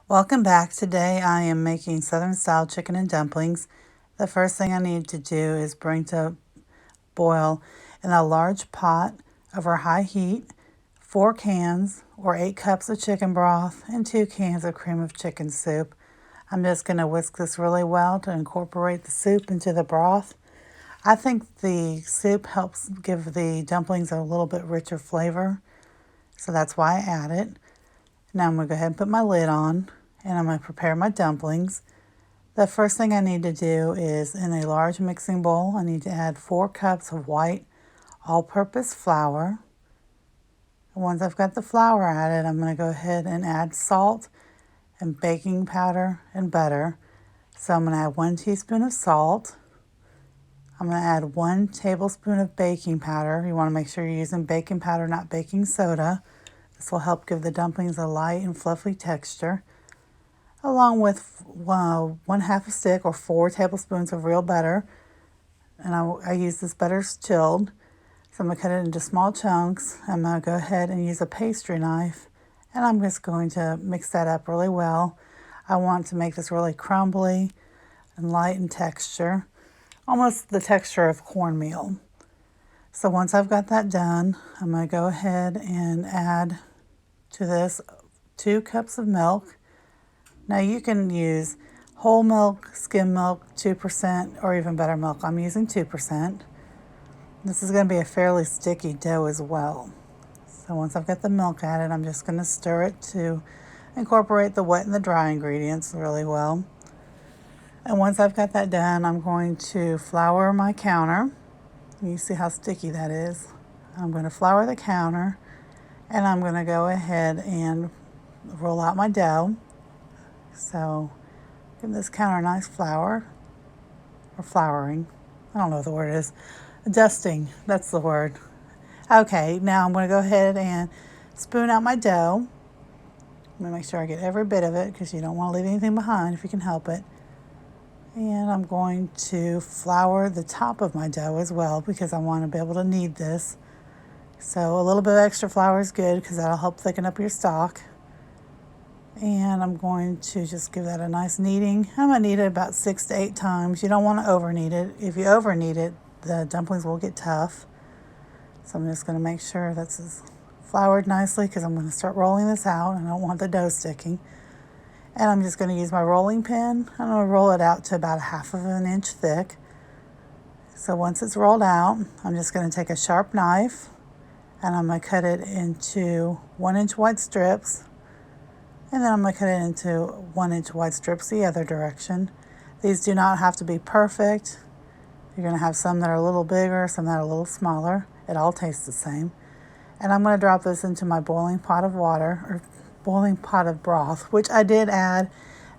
Welcome back. Today I am making Southern style chicken and dumplings. The first thing I need to do is bring to boil in a large pot over high heat 4 cans or 8 cups of chicken broth and 2 cans of cream of chicken soup. I'm just going to whisk this really well to incorporate the soup into the broth. I think the soup helps give the dumplings a little bit richer flavor, so that's why I add it. Now I'm going to go ahead and put my lid on and I'm going to prepare my dumplings. The first thing I need to do is in a large mixing bowl, I need to add 4 cups of white all-purpose flour. Once I've got the flour added, I'm going to go ahead and add salt and baking powder and butter. So I'm going to add 1 teaspoon of salt. I'm going to add 1 tablespoon of baking powder. You want to make sure you're using baking powder, not baking soda. This will help give the dumplings a light and fluffy texture, along with 1/2 a stick or 4 tablespoons of real butter. And I use this butter chilled, so I'm going to cut it into small chunks. I'm going to go ahead and use a pastry knife, and I'm just going to mix that up really well. I want to make this really crumbly and light in texture, almost the texture of cornmeal. So once I've got that done, I'm going to go ahead and add to this 2 cups of milk. Now you can use whole milk, skim milk, 2%, or even better milk. I'm using 2%. This is going to be a fairly sticky dough as well. So once I've got the milk added, I'm just going to stir it to incorporate the wet and the dry ingredients really well. And once I've got that done, I'm going to flour my counter. You see how sticky that is. I'm going to flour the counter, and I'm going to go ahead and roll out my dough. So give this counter a nice flour, or flouring. I don't know what the word is. Dusting, that's the word. Okay, now I'm going to go ahead and spoon out my dough. I'm going to make sure I get every bit of it because you don't want to leave anything behind if you can help it. And I'm going to flour the top of my dough as well because I want to be able to knead this. So a little bit of extra flour is good because that'll help thicken up your stock. And I'm going to just give that a nice kneading. I'm going to knead it about 6 to 8 times. You don't want to over knead it. If you over knead it, the dumplings will get tough. So I'm just going to make sure that's floured nicely because I'm going to start rolling this out and I don't want the dough sticking. And I'm just going to use my rolling pin. I'm going to roll it out to about 1/2 inch thick. So once it's rolled out, I'm just going to take a sharp knife and I'm going to cut it into 1-inch wide strips. And then I'm going to cut it into 1-inch wide strips the other direction. These do not have to be perfect. You're going to have some that are a little bigger, some that are a little smaller. It all tastes the same. And I'm going to drop this into my boiling pot of water, or boiling pot of broth, which I did add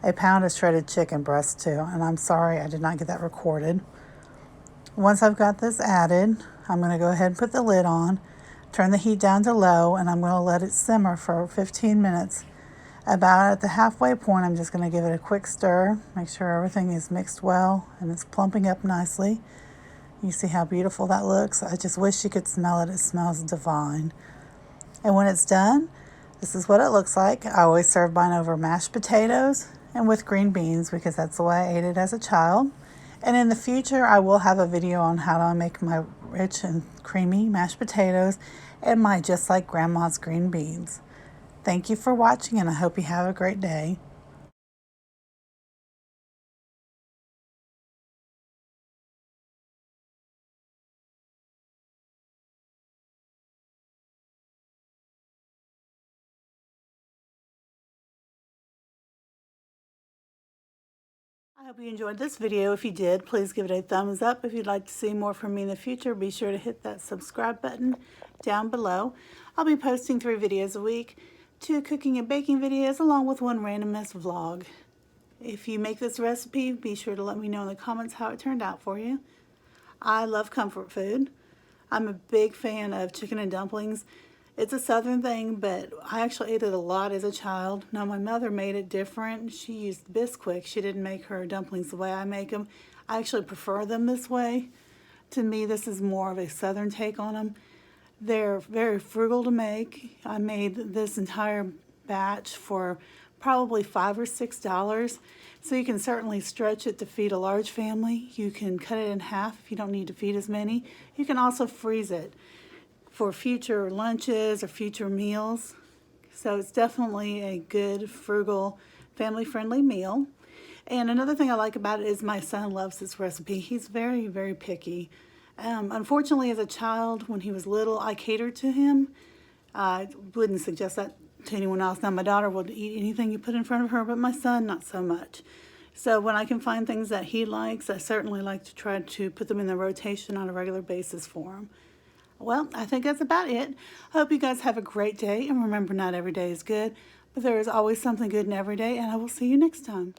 a pound of shredded chicken breast to. And I'm sorry I did not get that recorded. Once I've got this added, I'm going to go ahead and put the lid on, turn the heat down to low, and I'm going to let it simmer for 15 minutes. About at the halfway point, I'm just going to give it a quick stir, make sure everything is mixed well and it's plumping up nicely. You see how beautiful that looks? I just wish you could smell it. It smells divine. And when it's done, this is what it looks like. I always serve mine over mashed potatoes and with green beans because that's the way I ate it as a child. And in the future, I will have a video on how to make my rich and creamy mashed potatoes and my just like grandma's green beans. Thank you for watching, and I hope you have a great day. I hope you enjoyed this video. If you did, please give it a thumbs up. If you'd like to see more from me in the future, be sure to hit that subscribe button down below. I'll be posting 3 videos a week, 2 cooking and baking videos, along with 1 randomness vlog. If you make this recipe, be sure to let me know in the comments how it turned out for you. I love comfort food. I'm a big fan of chicken and dumplings. It's a southern thing, but I actually ate it a lot as a child. Now, my mother made it different. She used Bisquick. She didn't make her dumplings the way I make them. I actually prefer them this way. To me, this is more of a southern take on them. They're very frugal to make. I made this entire batch for probably $5 or $6. So you can certainly stretch it to feed a large family. You can cut it in half if you don't need to feed as many. You can also freeze it for future lunches or future meals. So it's definitely a good, frugal, family-friendly meal. And another thing I like about it is my son loves this recipe. He's very, very picky. Unfortunately, as a child, when he was little, I catered to him. I wouldn't suggest that to anyone else. Now, my daughter will eat anything you put in front of her, but my son, not so much. So when I can find things that he likes, I certainly like to try to put them in the rotation on a regular basis for him. Well, I think that's about it. I hope you guys have a great day. And remember, not every day is good, but there is always something good in every day. And I will see you next time.